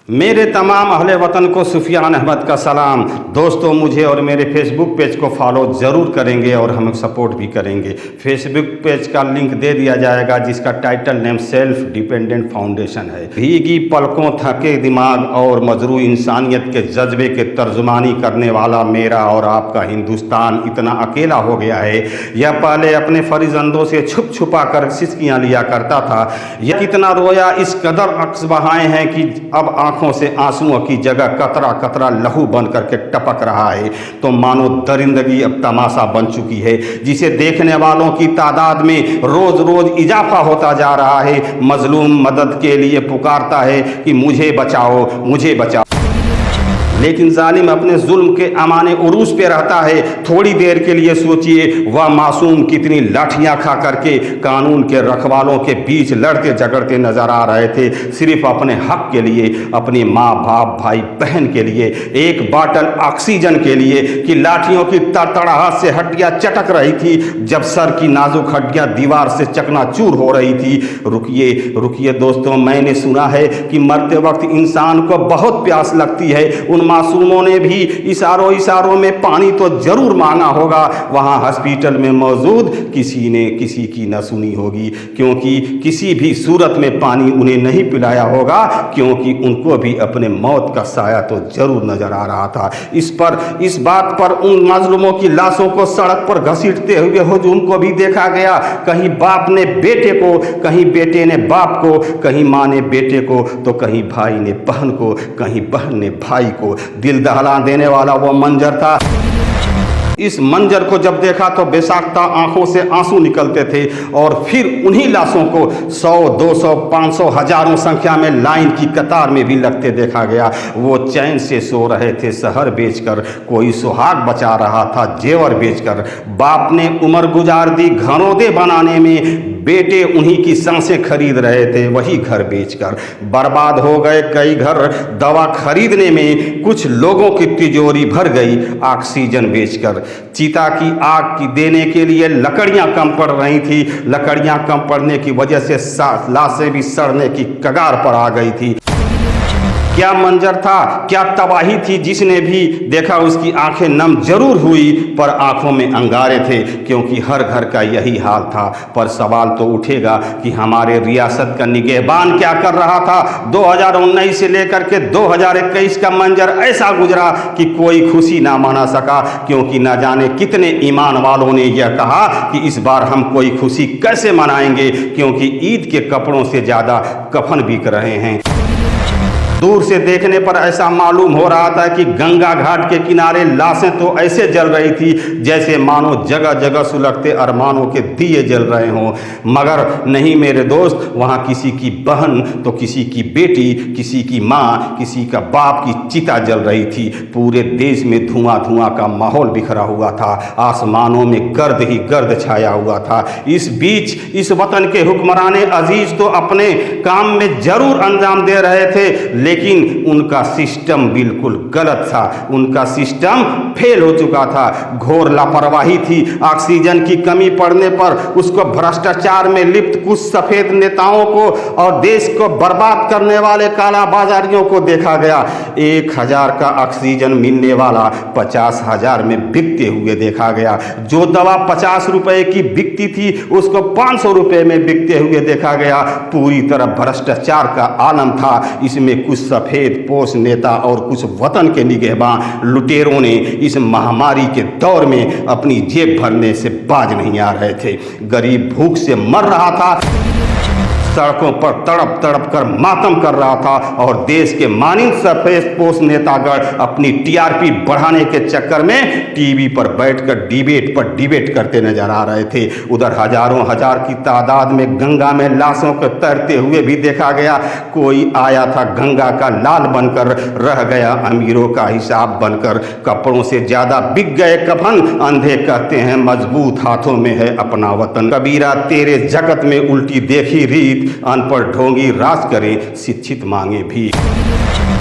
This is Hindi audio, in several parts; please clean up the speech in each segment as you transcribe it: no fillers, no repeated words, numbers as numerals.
मेरे तमाम अहले वतन को सुफियान अहमद का सलाम। दोस्तों, मुझे और मेरे फेसबुक पेज को फॉलो ज़रूर करेंगे और हमें सपोर्ट भी करेंगे। फेसबुक पेज का लिंक दे दिया जाएगा जिसका title name self dependent foundation है। भीगी पलकों, थके दिमाग और मजरू इंसानियत के जज्बे के तर्जुमानी करने वाला मेरा और आपका हिंदुस्तान इतना अकेला हो गया है। यह पहले अपने फरिजंदों से छुप छुपा कर सिसकियाँ लिया करता था। यह कितना रोया, इस कदर अक्स बहाए हैं कि अब आंखों से आंसुओं की जगह कतरा कतरा लहू बन करके टपक रहा है। तो मानो दरिंदगी अब तमाशा बन चुकी है जिसे देखने वालों की तादाद में रोज रोज इजाफा होता जा रहा है। मजलूम मदद के लिए पुकारता है कि मुझे बचाओ, मुझे बचाओ, लेकिन जालिम अपने जुल्म के अमाने उरूज पे रहता है। थोड़ी देर के लिए सोचिए, वह मासूम कितनी लाठियां खा करके कानून के रखवालों के बीच लड़ते झगड़ते नजर आ रहे थे, सिर्फ अपने हक के लिए, अपनी माँ बाप भाई बहन के लिए, एक बाटल ऑक्सीजन के लिए कि लाठियों की तड़तड़ाहट से हड्डियां चटक रही थी जब सर की नाजुक हड्डियां दीवार से चकनाचूर हो रही थी। रुकिए रुकिए दोस्तों, मैंने सुना है कि मरते वक्त इंसान को बहुत प्यास लगती है। उन मासूमों ने भी इशारों इशारों में पानी तो जरूर मांगा होगा। वहां हॉस्पिटल में मौजूद किसी ने किसी की न सुनी होगी, क्योंकि किसी भी सूरत में पानी उन्हें नहीं पिलाया होगा, क्योंकि उनको भी अपने मौत का साया तो जरूर नजर आ रहा था। इस बात पर उन मजलूमों की लाशों को सड़क पर घसीटते हुए हुजूम को भी देखा गया। कहीं बाप ने बेटे को, कहीं बेटे ने बाप को, कहीं माँ ने बेटे को, तो कहीं भाई ने बहन को, कहीं बहन ने भाई को। दिल दहला देने वाला वो मंजर था। इस मंजर को जब देखा तो बेसाख्ता आंखों से आंसू निकलते थे और फिर उन्हीं लाशों को 100, 200, 500, हजारों संख्या में लाइन की कतार में भी लगते देखा गया। वो चैन से सो रहे थे शहर बेचकर, कोई सुहाग बचा रहा था जेवर बेचकर। बाप ने उम्र गुजार दी घरोंदे बनाने में, बेटे उन्हीं की सांसें खरीद रहे थे वही घर बेचकर। बर्बाद हो गए कई घर दवा खरीदने में, कुछ लोगों की तिजोरी भर गई ऑक्सीजन बेचकर। चिता की आग की देने के लिए लकड़ियां कम पड़ रही थी, लकड़ियां कम पड़ने की वजह से लाशें भी सड़ने की कगार पर आ गई थी। क्या मंजर था, क्या तबाही थी। जिसने भी देखा उसकी आंखें नम जरूर हुई, पर आंखों में अंगारे थे, क्योंकि हर घर का यही हाल था। पर सवाल तो उठेगा कि हमारे रियासत का निगहबान क्या कर रहा था। 2019 से लेकर के 2021 का मंजर ऐसा गुजरा कि कोई खुशी ना मना सका, क्योंकि ना जाने कितने ईमान वालों ने यह कहा कि इस बार हम कोई खुशी कैसे मनाएंगे, क्योंकि ईद के कपड़ों से ज़्यादा कफन बिक रहे हैं। दूर से देखने पर ऐसा मालूम हो रहा था कि गंगा घाट के किनारे लाशें तो ऐसे जल रही थी जैसे मानो जगह जगह सुलगते अरमानों के दिए जल रहे हों। मगर नहीं मेरे दोस्त, वहाँ किसी की बहन तो किसी की बेटी, किसी की माँ, किसी का बाप की चिता जल रही थी। पूरे देश में धुआं धुआं का माहौल बिखरा हुआ था, आसमानों में गर्द ही गर्द छाया हुआ था। इस बीच इस वतन के हुक्मराने अजीज तो अपने काम में जरूर अंजाम दे रहे थे, लेकिन उनका सिस्टम बिल्कुल गलत था। उनका सिस्टम फेल हो चुका था। घोर लापरवाही थी। ऑक्सीजन की कमी पड़ने पर उसको भ्रष्टाचार में लिप्त कुछ सफेद नेताओं को और देश को बर्बाद करने वाले काला बाजारियों को देखा गया। 1000 का ऑक्सीजन मिलने वाला 50,000 में बिकते हुए देखा गया। जो दवा 50 रुपए की बिकती थी उसको 500 रुपए में बिकते हुए देखा गया। पूरी तरह भ्रष्टाचार का आलम था। इसमें कुछ सफेद पोश नेता और कुछ वतन के निगहबान लुटेरों ने इस महामारी के दौर में अपनी जेब भरने से बाज नहीं आ रहे थे। गरीब भूख से मर रहा था, सड़कों पर तड़प तड़प कर मातम कर रहा था, और देश के मानिंद सफेद पोष नेतागण अपनी टीआरपी बढ़ाने के चक्कर में टीवी पर बैठकर डिबेट पर डिबेट करते नजर आ रहे थे। उधर हजारों हजार की तादाद में गंगा में लाशों को तैरते हुए भी देखा गया। कोई आया था गंगा का लाल बनकर, रह गया अमीरों का हिसाब बनकर। कपड़ों से ज्यादा बिक गए कफन, अंधे कहते हैं मजबूत हाथों में है अपना वतन। कबीरा तेरे जगत में उल्टी देखी रीत, भीख, अनपढ़ ढोंगी राज करें, शिक्षित मांगे भीख।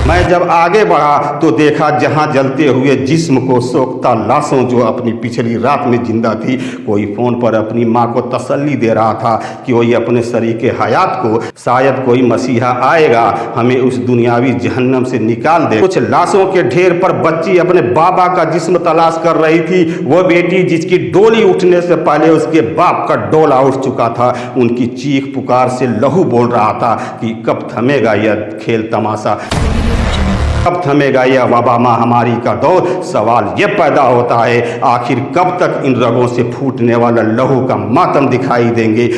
मैं जब आगे बढ़ा तो देखा जहां जलते हुए जिस्म को सोखता लाशों जो अपनी पिछली रात में जिंदा थी। कोई फोन पर अपनी माँ को तसल्ली दे रहा था कि वही अपने शरीके हयात को, शायद कोई मसीहा आएगा हमें उस दुनियावी जहन्नम से निकाल दे। कुछ लाशों के ढेर पर बच्ची अपने बाबा का जिस्म तलाश कर रही थी। वो बेटी जिसकी डोली उठने से पहले उसके बाप का डोला उठ चुका था, उनकी चीख पुकार से लहू बोल रहा था कि कब थमेगा यह खेल तमाशा, कब थमेगा यह वबा महामारी का दौर। सवाल ये पैदा होता है आखिर कब तक इन रगों से फूटने वाला लहू का मातम दिखाई देंगे।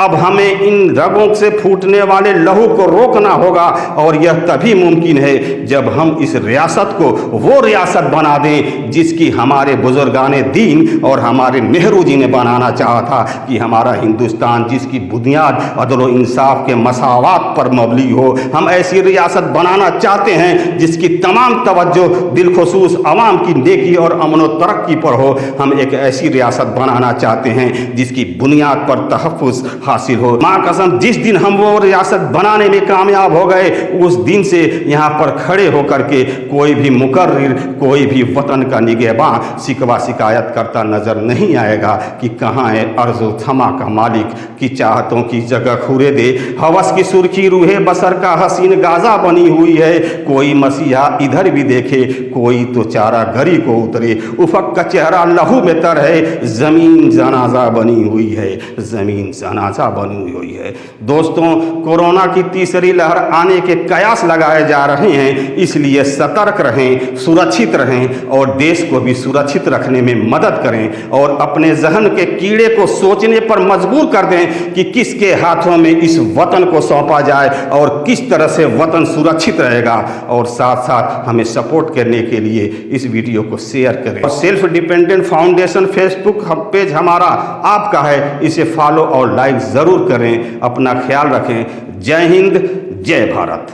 अब हमें इन रगों से फूटने वाले लहू को रोकना होगा और यह तभी मुमकिन है जब हम इस रियासत को वो रियासत बना दें जिसकी हमारे बुजुर्गाने दीन और हमारे नेहरू जी ने बनाना चाहा था कि हमारा हिंदुस्तान जिसकी बुनियाद अदल व इंसाफ के मसावात पर मबनी हो। हम ऐसी रियासत बनाना चाहते हैं जिसकी तमाम तवज्जो दिलखुसूस अवाम की नेकी और अमन व तरक्की पर हो। हम एक ऐसी रियासत बनाना चाहते हैं जिसकी बुनियाद पर तहफ़्फ़ुज़ हासिल हो। माँ कसम जिस दिन हम वो रियासत बनाने में कामयाब हो गए उस दिन से यहाँ पर खड़े होकर के कोई भी मुकर्रिर, कोई भी वतन का निगहबान शिकवा शिकायत करता नजर नहीं आएगा कि कहाँ है अर्ज़ थमा का मालिक की चाहतों की जगह खुरे दे। हवस की सुर्खी रूहे बसर का हसीन गाजा बनी हुई है। कोई मसीहा इधर भी देखे, कोई तो चारा घरी को उतरे। उफक का चेहरा लहू में तर है, जमीन जनाजा बनी हुई है, जमीन जनाजा बनी हुई है। दोस्तों, कोरोना की तीसरी लहर आने के कयास लगाए जा रहे हैं, इसलिए सतर्क रहें, सुरक्षित रहें और देश को भी सुरक्षित रखने में मदद करें और अपने जहन के कीड़े को सोचने पर मजबूर कर दें कि किसके हाथों में इस वतन को सौंपा जाए और किस तरह से वतन सुरक्षित रहेगा। और साथ साथ हमें सपोर्ट करने के लिए इस वीडियो को शेयर करें और self dependent foundation Facebook page हमारा आपका है, इसे फॉलो और लाइक ज़रूर करें। अपना ख्याल रखें। जय हिंद, जय भारत।